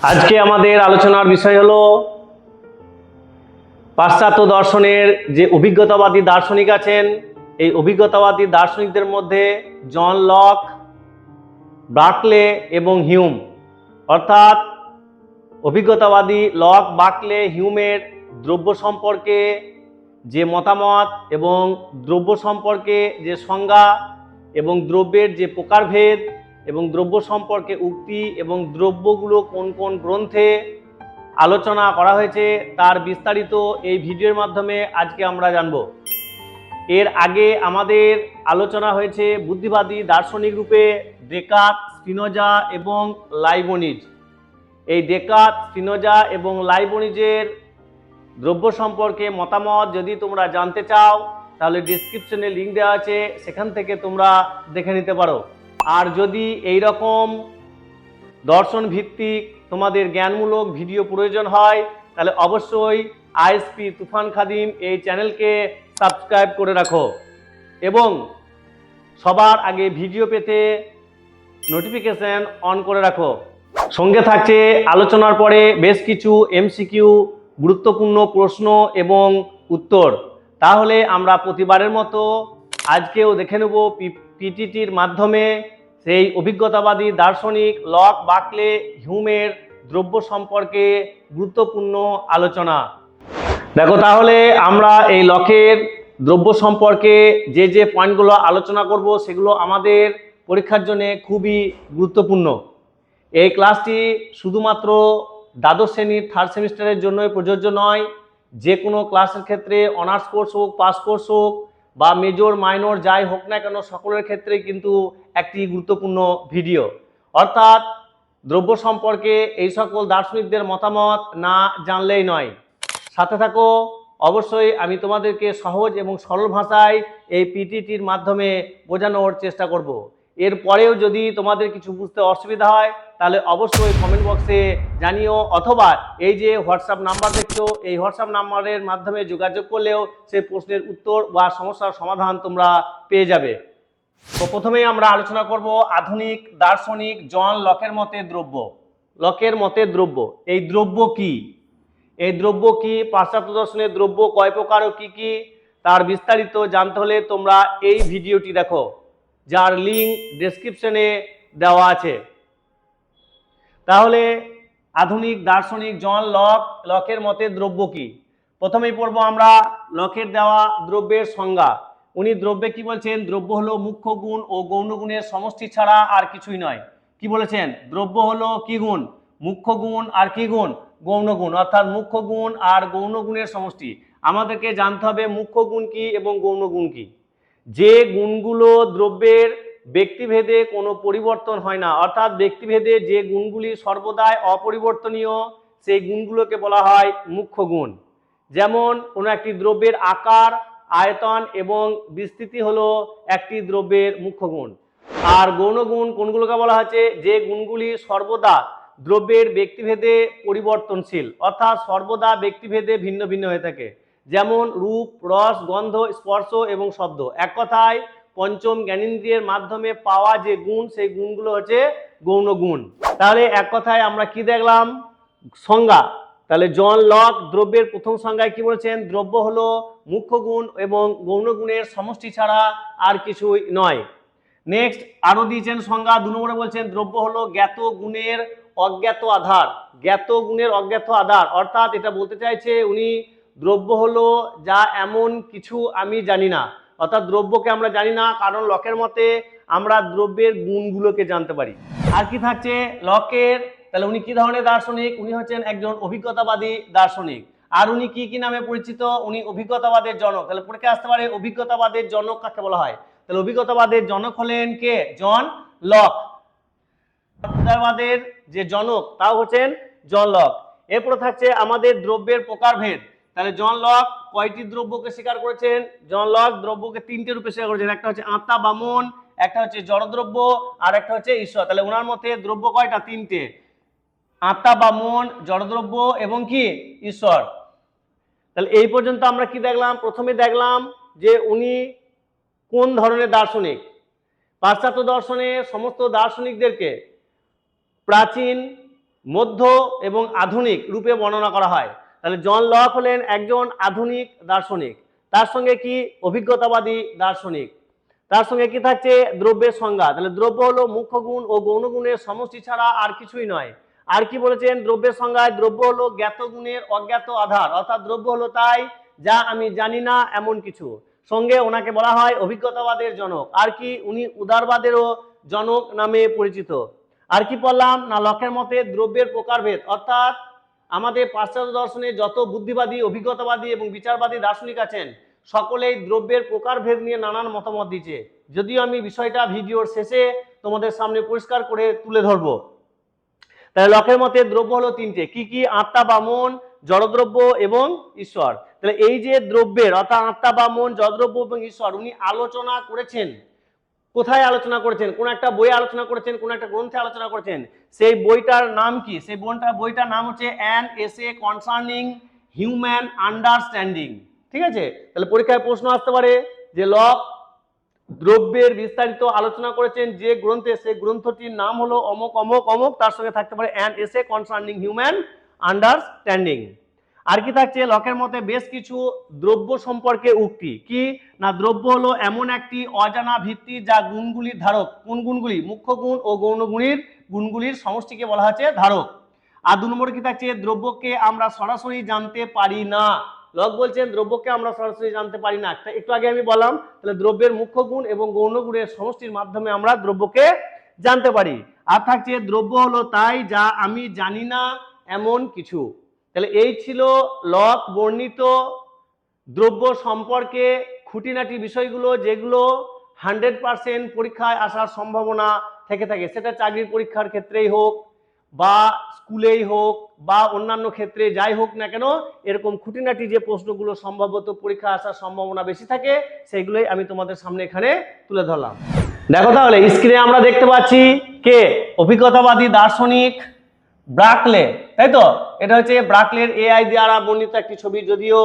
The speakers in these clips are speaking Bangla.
আজকে আমাদের আলোচনার বিষয় হলো পাশ্চাত্য দর্শনের যে অভিজ্ঞতাবাদী দার্শনিক আছেন, এই অভিজ্ঞতাবাদী দার্শনিকদের মধ্যে জন লক, বার্কলে এবং হিউম। অর্থাৎ অভিজ্ঞতাবাদী লক, বার্কলে, হিউমের দ্রব্য সম্পর্কে যে মতামত এবং দ্রব্য সম্পর্কে যে সংজ্ঞা এবং দ্রব্যের যে প্রকারভেদ এবং দ্রব্য সম্পর্কে উক্তি এবং দ্রব্যগুলো কোন কোন গ্রন্থে আলোচনা করা হয়েছে তার বিস্তারিত এই ভিডিওর মাধ্যমে আজকে আমরা জানব। এর আগে আমাদের আলোচনা হয়েছে বুদ্ধিবাদী দার্শনিক রূপে ডেকার্ত, স্পিনোজা এবং লাইবনিজ। এই ডেকার্ত, স্পিনোজা এবং লাইবনিজের দ্রব্য সম্পর্কে মতামত যদি তোমরা জানতে চাও তাহলে ডিসক্রিপশনে লিঙ্ক দেওয়া আছে, সেখান থেকে তোমরা দেখে নিতে পারো। আর যদি এই রকম দর্শন ভিত্তিক তোমাদের জ্ঞানমূলক ভিডিও প্রয়োজন হয় তাহলে অবশ্যই আইএসপি তুফান খাদিম এই চ্যানেলকে সাবস্ক্রাইব করে রাখো এবং সবার আগে ভিডিও পেতে নোটিফিকেশন অন করে রাখো। সঙ্গে থাকছে আলোচনার পরে বেশ কিছু এমসিকিউ, গুরুত্বপূর্ণ প্রশ্ন এবং উত্তর। তাহলে আমরা প্রতিবারের মতো আজকেও দেখে নেব পিটিটির মাধ্যমে সেই অভিজ্ঞতাবাদী দার্শনিক লক, বার্কলে, হিউমের দ্রব্য সম্পর্কে গুরুত্বপূর্ণ আলোচনা। দেখো, তাহলে আমরা এই লকের দ্রব্য সম্পর্কে যে যে পয়েন্টগুলো আলোচনা করব সেগুলো আমাদের পরীক্ষার জন্য খুবই গুরুত্বপূর্ণ। এই ক্লাসটি শুধুমাত্র দ্বাদশ শ্রেণীর থার্ড সেমিস্টারের জন্যই প্রযোজ্য নয়। যে কোনো ক্লাসের ক্ষেত্রে অনার্স কোর্স হোক, পাস কোর্স হোক বা মেজর মাইনর যাই হোক না কেন, সকলের ক্ষেত্রে কিন্তু একটি গুরুত্বপূর্ণ ভিডিও। অর্থাৎ দ্রব্য সম্পর্কে এই সকল দার্শনিকদের মতামত না জানলেই নয়। সাথে থাকো, অবশ্যই আমি তোমাদেরকে সহজ এবং সরল ভাষায় এই পিটিটির মাধ্যমে বোঝানোর চেষ্টা করব। এরপরেও যদি তোমাদের কিছু বুঝতে অসুবিধা হয় তাহলে অবশ্যই কমেন্ট বক্সে জানিও, অথবা এই যে হোয়াটসঅ্যাপ নাম্বার দেখছো এই হোয়াটসঅ্যাপ নাম্বারের মাধ্যমে যোগাযোগ করলেও সেই প্রশ্নের উত্তর বা সমস্যার সমাধান তোমরা পেয়ে যাবে। তো প্রথমেই আমরা আলোচনা করব আধুনিক দার্শনিক জন লকের মতে দ্রব্য। লকের মতে দ্রব্য, এই দ্রব্য কি, এই দ্রব্য কি, পাশ্চাত্য দর্শনের দ্রব্য কয় প্রকার ও কি কি, তার বিস্তারিত জানতে হলে তোমরা এই ভিডিওটি দেখো, যার লিঙ্ক ডেসক্রিপশনে দেওয়া আছে। তাহলে আধুনিক দার্শনিক জন লক, লকের মতে দ্রব্য কি। প্রথমেই পড়বো আমরা লকের দেওয়া দ্রব্যের সংজ্ঞা। উনি দ্রব্যে কি বলছেন? দ্রব্য হলো মুখ্য গুণ ও গৌণ গুণের সমষ্টি ছাড়া আর কিছুই নয়। কি বলেছেন? দ্রব্য হলো কি গুণ? মুখ্য গুণ আর কি গুণ? গৌণ গুণ। অর্থাৎ মুখ্য গুণ আর গৌণ গুণের সমষ্টি। আমাদেরকে জানতে হবে মুখ্য গুণ কি এবং গৌণ গুণ কি। যে গুণগুলো দ্রব্যের ব্যক্তিভেদে কোনো পরিবর্তন হয় না, অর্থাৎ ব্যক্তিভেদে যে গুণগুলি সর্বদাই অপরিবর্তনীয় সেই গুণগুলোকে বলা হয় মুখ্য গুণ। যেমন কোনো একটি দ্রব্যের আকার, আয়তন এবং বিস্তৃতি হলো একটি দ্রব্যের মুখ্য গুণ। আর গৌণ গুণ কোনগুলোকে বলা হচ্ছে? যে গুণগুলি সর্বদা দ্রব্যের ব্যক্তিভেদে পরিবর্তনশীল, অর্থাৎ সর্বদা ব্যক্তিভেদে ভিন্ন ভিন্ন হয়ে থাকে। যেমন রূপ, রস, গন্ধ, স্পর্শ এবং শব্দ। এক কথায় পঞ্চম জ্ঞানেন্দ্রিয়ের মাধ্যমে পাওয়া যে গুণ সেই গুণগুলো হচ্ছে গৌণ গুণ। তাহলে এক কথায় আমরা কি দেখলাম? সংজ্ঞা। তাহলে জন লক দ্রব্যের প্রথম সংজ্ঞায় কি বলেছেন? দ্রব্য হলো মুখ্য গুণ এবং গৌণ গুণের সমষ্টি ছাড়া আর কিছুই নয়। নেক্সট আরো দিয়েছেন সংজ্ঞা, 2 নম্বরে বলছেন দ্রব্য হলো জ্ঞাত গুণের অজ্ঞাত আধার। জ্ঞাত গুণের অজ্ঞাত আধার, অর্থাৎ এটা বলতে চাইছে উনি দ্রব্য হলো যা এমন কিছু আমি জানি না। অর্থাৎ দ্রব্যকে আমরা জানি না, কারণ লকের মতে আমরা দ্রব্যের গুণগুলোকে জানতে পারি। আর কি থাকছে লকের? তাহলে উনি কি ধরনের দার্শনিক? উনি হচ্ছেন একজন অভিজ্ঞতাবাদী দার্শনিক। আর উনি কি কি নামে পরিচিত? উনি অভিজ্ঞতাবাদের জনক। তাহলে পরীক্ষা আসতে পারে অভিজ্ঞতাবাদের জনক কাকে বলা হয়? তাহলে অভিজ্ঞতাবাদের জনক হলেন কে? John Locke. অভিজ্ঞতাবাদের যে জনক তাও হচ্ছেন জন লক। এরপরে থাকছে আমাদের দ্রব্যের প্রকারভেদ। তাহলে জন লক কয়টি দ্রব্যকে স্বীকার করেছেন? জন লক দ্রব্যকে 3টে রূপে স্বীকার করেছেন। একটা হচ্ছে আত্মা বা মন, একটা হচ্ছে জড়দ্রব্য, আর একটা হচ্ছে ঈশ্বর। তাহলে ওনার মতে দ্রব্য কয়টা? 3টে। আত্মা বা মন, জড়দ্রব্য এবং কি ঈশ্বর। তাহলে এই পর্যন্ত আমরা কি দেখলাম? প্রথমে দেখলাম যে উনি কোন ধরনের দার্শনিক। পাশ্চাত্য দর্শনের সমস্ত দার্শনিকদেরকে প্রাচীন মধ্য এবং আধুনিক রূপে বর্ণনা করা হয়। তাহলে জন লক হলেন একজন আধুনিক দার্শনিক, তার সঙ্গে কি অভিজ্ঞতাবাদী দার্শনিক, তার সঙ্গে কি থাকছে দ্রব্যের সংজ্ঞা। তাহলে দ্রব্য হলো মুখ্য গুণ ও গৌণ গুণের সমষ্টি ছাড়া আর কিছুই নয়। আর কি বলেছেন দ্রব্যের সংজ্ঞায়, দ্রব্য হলো জ্ঞাত গুণের অজ্ঞাত আধার, অর্থাৎ দ্রব্য হলো তাই যা আমি জানি না এমন কিছু। সঙ্গে ওনাকে বলা হয় অভিজ্ঞতাবাদের জনক। আর কি উনি উদারবাদেরও জনক নামে পরিচিত। আর কি বললাম না, লকের মতে দ্রব্যের প্রকারভেদ, অর্থাৎ আমাদের পাশ্চাত্য দর্শনে যত বুদ্ধিবাদী, অভিজ্ঞতাবাদী এবং বিচারবাদী দার্শনিক আছেন সকলেই দ্রব্যের প্রকারভেদ নিয়ে নানান মতামত দিচ্ছে। যদিও আমি বিষয়টা ভিডিওর শেষে তোমাদের সামনে পরিষ্কার করে তুলে ধরবো। তাহলে লকের মতে দ্রব্য হলো তিনটে, কি কি? আত্মা বা মন, জড়দ্রব্য এবং ঈশ্বর। তাহলে এই যে দ্রব্যের অর্থাৎ আত্মা বা মন, জড়দ্রব্য এবং ঈশ্বর উনি আলোচনা করেছেন। কোথায় আলোচনা করেছেন? কোন একটা বইয়ে আলোচনা করেছেন, কোন একটা গ্রন্থে আলোচনা করেছেন। সেই বইটার নাম কি? সেই বইটার নাম হচ্ছে an essay concerning human understanding. ঠিক আছে, তাহলে পরীক্ষায় প্রশ্ন আসতে পারে যে লক দ্রব্যের বিস্তারিত আলোচনা করেছেন যে গ্রন্থে, সেই গ্রন্থটির নাম হলো অমক অমক অমক, তার সঙ্গে থাকতে পারে an essay concerning human understanding. আর কি থাকছে লকের মতে বেশ কিছু দ্রব্য সম্পর্কে উক্তি, কি না দ্রব্য হলো এমন একটি অজানা ভিত্তি যা গুণগুলির ধারক। কোন গুণগুলি? মুখ্য গুণ ও গৌণ গুণগুলির সমষ্টিকে বলা হচ্ছে ধারক। আর 2 নম্বরে কি থাকছে দ্রব্যকে আমরা সরাসরি জানতে পারি না। লক বলছেন দ্রব্যকে আমরা সরাসরি জানতে পারি না। একটু আগে আমি বললাম তাহলে দ্রব্যের মুখ্য গুণ এবং গৌণ গুণের সমষ্টির মাধ্যমে আমরা দ্রব্যকে জানতে পারি। আর থাকছে দ্রব্য হলো তাই যা আমি জানি না এমন কিছু। তাহলে এই ছিল লক বর্ণিত দ্রব্য সম্পর্কে খুঁটিনাটি বিষয়গুলো, যেগুলো 100% পরীক্ষায় আসার সম্ভাবনা থেকে থাকে। সেটা চাকরির পরীক্ষার ক্ষেত্রেই হোক বা স্কুলেই হোক বা অন্যান্য ক্ষেত্রে যাই হোক না কেন, এরকম খুঁটিনাটি যে প্রশ্নগুলো সম্ভবত পরীক্ষা আসার সম্ভাবনা বেশি থাকে সেইগুলোই আমি তোমাদের সামনে এখানে তুলে ধরলাম। দেখো তাহলে স্ক্রিনে আমরা দেখতে পাচ্ছি কে? অভিজ্ঞতাবাদী দার্শনিক ব্রাকলে, তাই তো? এটা হচ্ছে ব্রাকলের এআই দ্বারা বর্ণিত একটি ছবি, যদিও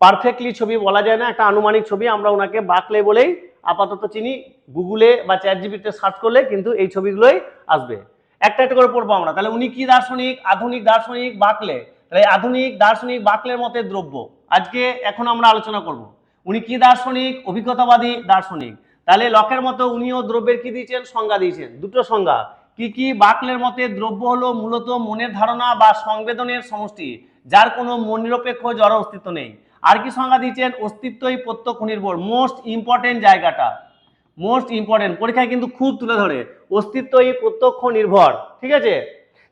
পারফেক্টলি ছবি বলা যায় না, একটা আনুমানিক ছবি। আমরা ওনাকে ব্রাকলে বলেই আপাতত চিনি। গুগলে বা চ্যাট জিপিটিতে সার্চ করলে কিন্তু এই ছবিগুলোই আসবে। একটা একটা করে পড়বো আমরা। তাহলে উনি কি দার্শনিক? আধুনিক দার্শনিক বাকলে। তাহলে আধুনিক দার্শনিক বাকলের মতে দ্রব্য আজকে এখন আমরা আলোচনা করব। উনি কি দার্শনিক? অভিজ্ঞতাবাদী দার্শনিক। তাহলে লকের মতো উনিও দ্রব্যের কি দিয়েছেন? সংজ্ঞা দিয়েছেন, দুটো সংজ্ঞা। কি কি? বাকলের মতে দ্রব্য হলো মূলত মনের ধারণা বা সংবেদনের সমষ্টি, যার কোনো মন নিরপেক্ষ জড় অস্তিত্ব নেই। আর কি সংজ্ঞা দিয়েছেন? অস্তিত্বই প্রত্যক্ষ নির্ভর। মোস্ট ইম্পর্টেন্ট জায়গাটা, মোস্ট ইম্পর্টেন্ট, পরীক্ষায় কিন্তু খুব তুলে ধরে, অস্তিত্বই প্রত্যক্ষ নির্ভর। ঠিক আছে,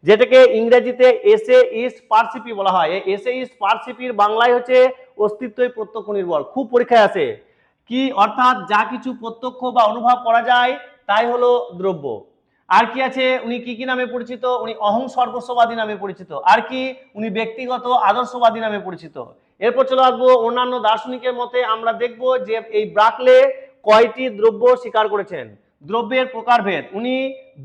যেটাকে ইংরেজিতে এসে ইস্ট পারসিপি বলা হয়। এসে ইস্ট পারসিপির বাংলায় হচ্ছে অস্তিত্বই প্রত্যক্ষ নির্ভর। খুব পরীক্ষায় আসে। কি অর্থাৎ যা কিছু প্রত্যক্ষ বা অনুভব করা যায় তাই হলো দ্রব্য। আর কি আছে? উনি কি কি নামে পরিচিত? উনি অহং সর্বস্ববাদী নামে পরিচিত। আর কি? উনি ব্যক্তিগত আদর্শবাদী নামে পরিচিত। এরপর চলে আসবো অন্যান্য দার্শনিকের মতে। আমরা দেখব যে এই ব্রাকলে কয়টি দ্রব্য স্বীকার করেছেন। দ্রব্যের প্রকারভেদ, উনি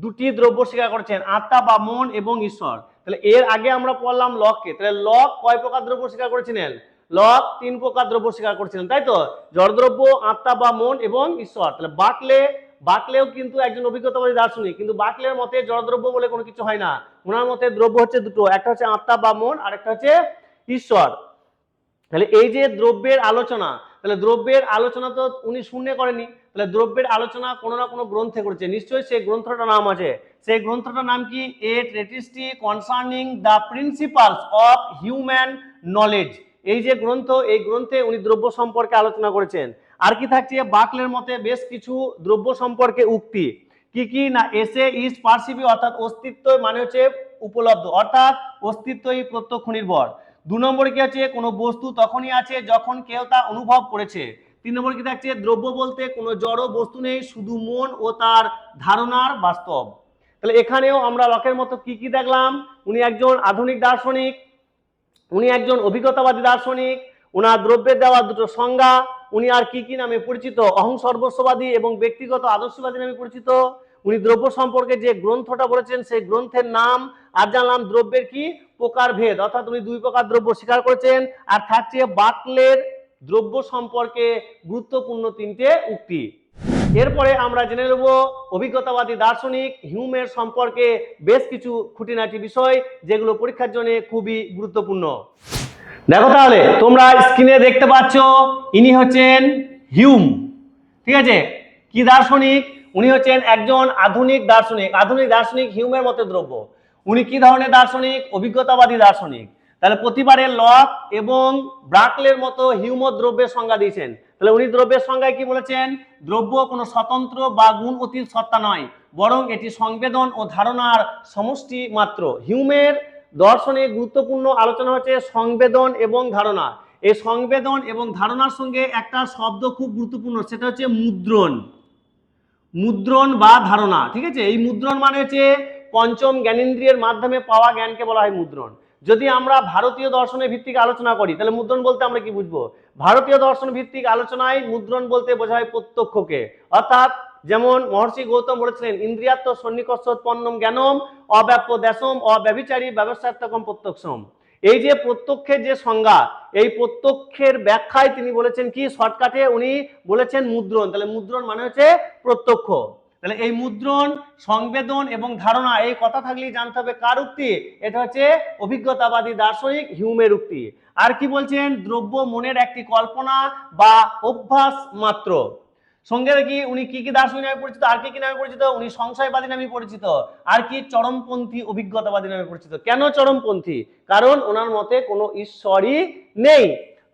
দুটি দ্রব্য স্বীকার করেছেন, আত্মা বা মন এবং ঈশ্বর। তাহলে এর আগে আমরা পড়লাম লককে। তাহলে লক কয় প্রকার দ্রব্য স্বীকার করেছিলেন? লক 3 প্রকার দ্রব্য স্বীকার করেছিলেন, তাই তো? জড়দ্রব্য, আত্মা বা মন এবং ঈশ্বর। তাহলে বাকলেও কিন্তু একজন অভিজ্ঞতাবাদী দার্শনিক, কিন্তু বাকলের মতে জড়দ্রব্য বলে কোনো কিছু হয় না। ওনার মতে দ্রব্য হচ্ছে দুটো, একটা হচ্ছে আত্মা বা মন আর একটা হচ্ছে ঈশ্বর। তাহলে এই যে দ্রব্যের আলোচনা, তাহলে দ্রব্যের আলোচনা তো উনি শূন্যে করেনি। তাহলে দ্রব্যের আলোচনা কোনো না কোনো গ্রন্থে করেছে, নিশ্চয়ই সেই গ্রন্থটার নাম আছে। সেই গ্রন্থটার নাম কি? A treatise concerning the principles of human knowledge. এই যে গ্রন্থ, এই গ্রন্থে উনি দ্রব্য সম্পর্কে আলোচনা করেছেন। আর কি থাকছে? বাকলের মতে বেশ কিছু দ্রব্য সম্পর্কে উক্তি, কি কি না এসে ইস্ট পারসিপি, অর্থাৎ অস্তিত্ব মানে হচ্ছে উপলব্ধ, অর্থাৎ অস্তিত্বই প্রত্যক্ষ নির্ভর। 2 নম্বরে কি আছে? কোনো বস্তু তখনই আছে যখন কেউ তা অনুভব করেছে। 3 নম্বরে কি থাকছে? দ্রব্য বলতে কোনো জড় বস্তু নেই, শুধু মন ও তার ধারণার বাস্তব। তাহলে এখানেও আমরা লকের মতো কি কি দেখলাম? উনি একজন আধুনিক দার্শনিক, উনি একজন অভিজ্ঞতাবাদী দার্শনিক, ওনার দ্রব্যের দেওয়া দুটো সংজ্ঞা, উনি আর কি কি নামে পরিচিত? অহং সর্বস্ববাদী এবং ব্যক্তিগত আদর্শবাদী নামে পরিচিত। উনি দ্রব্য সম্পর্কে যে গ্রন্থটা বলেছেন সেই গ্রন্থের নাম। আর জানলাম দ্রব্যের কি প্রকারভেদ, অর্থাৎ উনি 2 প্রকার দ্রব্য স্বীকার করেছেন। আর থাকছে বাকলের দ্রব্য সম্পর্কে গুরুত্বপূর্ণ 3টে উক্তি। এরপরে আমরা জেনে নেব অভিজ্ঞতাবাদী দার্শনিক হিউমের সম্পর্কে বেশ কিছু খুঁটিনাটি বিষয়, যেগুলো পরীক্ষার জন্য খুবই গুরুত্বপূর্ণ। দেখো তাহলে তোমরা স্ক্রিনে দেখতে পাচ্ছ, ইনি হচ্ছেন হিউম। ঠিক আছে, কি দার্শনিক? উনি হচ্ছেন একজন আধুনিক দার্শনিক। আধুনিক দার্শনিক হিউমের মতে দ্রব্য। উনি কি ধরনের দার্শনিক? অভিজ্ঞতাবাদী দার্শনিক। তাহলে প্রতিবারে লক এবং ব্রাকলের মতো হিউম দ্রব্যের সংজ্ঞা দিয়েছেন। তাহলে উনি দ্রব্যের সংজ্ঞায় কি বলেছেন? দ্রব্য কোনো স্বতন্ত্র বা গুণ অতীত সত্তা নয়, বরং এটি সংবেদন ও ধারণার সমষ্টি মাত্র। হিউমের দর্শনে গুরুত্বপূর্ণ আলোচনা হচ্ছে সংবেদন এবং ধারণা। এই সংবেদন এবং ধারণার সঙ্গে একটা শব্দ খুব গুরুত্বপূর্ণ, সেটা হচ্ছে মুদ্রণ। মুদ্রণ বা ধারণা। ঠিক আছে, এই মুদ্রণ মানে হচ্ছে পঞ্চম জ্ঞানেন্দ্রিয়ের মাধ্যমে পাওয়া জ্ঞানকে বলা হয় মুদ্রণ। যদি আমরা ভারতীয় দর্শনের ভিত্তিক আলোচনা করি, তাহলে মুদ্রণ বলতে আমরা কি বুঝবো? ভারতীয় দর্শন ভিত্তিক আলোচনায় মুদ্রণ বলতে বোঝায় প্রত্যক্ষকে। অর্থাৎ যেমন মহর্ষি গৌতম বলেছিলেন, ইন্দ্রিয়াত্ম সন্নিকর্ষোৎপন্নম জ্ঞানম অব্যাপ্য দেশম অব্যভিচারী ব্যবসাত্মকম প্রত্যক্ষম। এই যে প্রত্যক্ষের যে সংজ্ঞা, এই প্রত্যক্ষের ব্যাখ্যায় তিনি বলেছেন কি, শর্টকাটে উনি বলেছেন মুদ্রণ। তাহলে মুদ্রণ মানে হচ্ছে প্রত্যক্ষ। তাহলে এই মুদ্রণ, সংবেদন এবং ধারণা, এই কথা থাকলেই জানতে হবে কার উক্তি? এটা হচ্ছে অভিজ্ঞতাবাদী দার্শনিক হিউমের উক্তি। আর কি বলছেন? দ্রব্য মনের একটি কল্পনা বা অভ্যাস মাত্র। সঙ্গে কি উনি কি কি দার্শনিক নামে পরিচিত? আর কি নামে পরিচিত? উনি সংশয়বাদী নামে পরিচিত। আর কি? চরমপন্থী অভিজ্ঞতাবাদী নামে পরিচিত। কেন চরমপন্থী? কারণ ওনার মতে কোনো ঈশ্বরই নেই।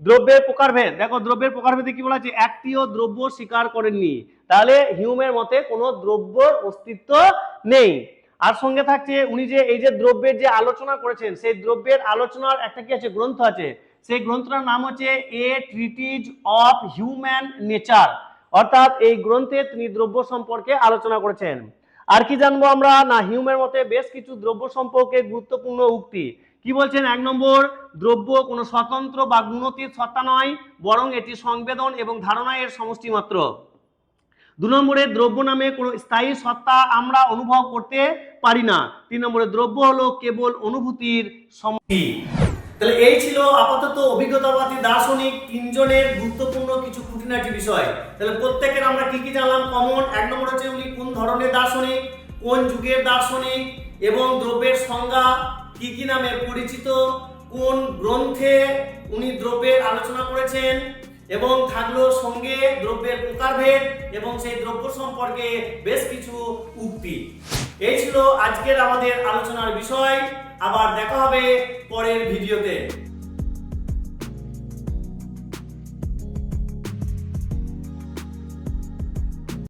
দ্রব্যের প্রকারভেদ, দেখো দ্রব্যের প্রকারভেদে কি বলা আছে? একটিও দ্রব্য স্বীকার করেননি। তাহলে হিউমের মতে কোনো দ্রব্যর অস্তিত্ব নেই। আর সঙ্গে থাকছে উনি যে এই যে দ্রব্যের যে আলোচনা করেছেন, সেই দ্রব্যের আলোচনার একটা কি আছে? গ্রন্থ আছে। সেই গ্রন্থটার নাম হচ্ছে এ ট্রিটিজ অফ হিউম্যান নেচার। অর্থাৎ এই গ্রন্থে তিনি দ্রব্য সম্পর্কে আলোচনা করেছেন। আর কি জানবো আমরা? না, হিউমের মতে বেশ কিছু দ্রব্য সম্পর্কে গুরুত্বপূর্ণ উক্তি। কি বলছেন? 1 নম্বর, দ্রব্য কোনো স্বতন্ত্র বা গুণাতীত সত্তা নয়, বরং এটি সংবেদন এবং ধারণা এর সমষ্টি মাত্র। 2 নম্বরে, দ্রব্য নামে কোনো স্থায়ী সত্তা আমরা অনুভব করতে পারি না। 3 নম্বরে, দ্রব্য হলো কেবল অনুভূতির সমষ্টি। তাহলে এই ছিল আপাতত অভিজ্ঞতাবাদী দার্শনিক তিনজনের গুরুত্বপূর্ণ কিছু খুঁটিনাটি বিষয়। তাহলে প্রত্যেকের আমরা কি কি জানলাম কমন? 1 নম্বর হচ্ছে উনি কোন ধরনের দার্শনিক, কোন যুগের দার্শনিক, এবং দ্রব্যের সংজ্ঞা কি কি নামে পরিচিত, কোন গ্রন্থে উনি দ্রব্যের আলোচনা করেছেন, এবং থাকলো সঙ্গে দ্রব্যের প্রকারভেদ এবং সেই দ্রব্য সম্পর্কে বেশ কিছু উক্তি। এই ছিল আজকের আমাদের আলোচনার বিষয়। আবার দেখা হবে পরের ভিডিওতে।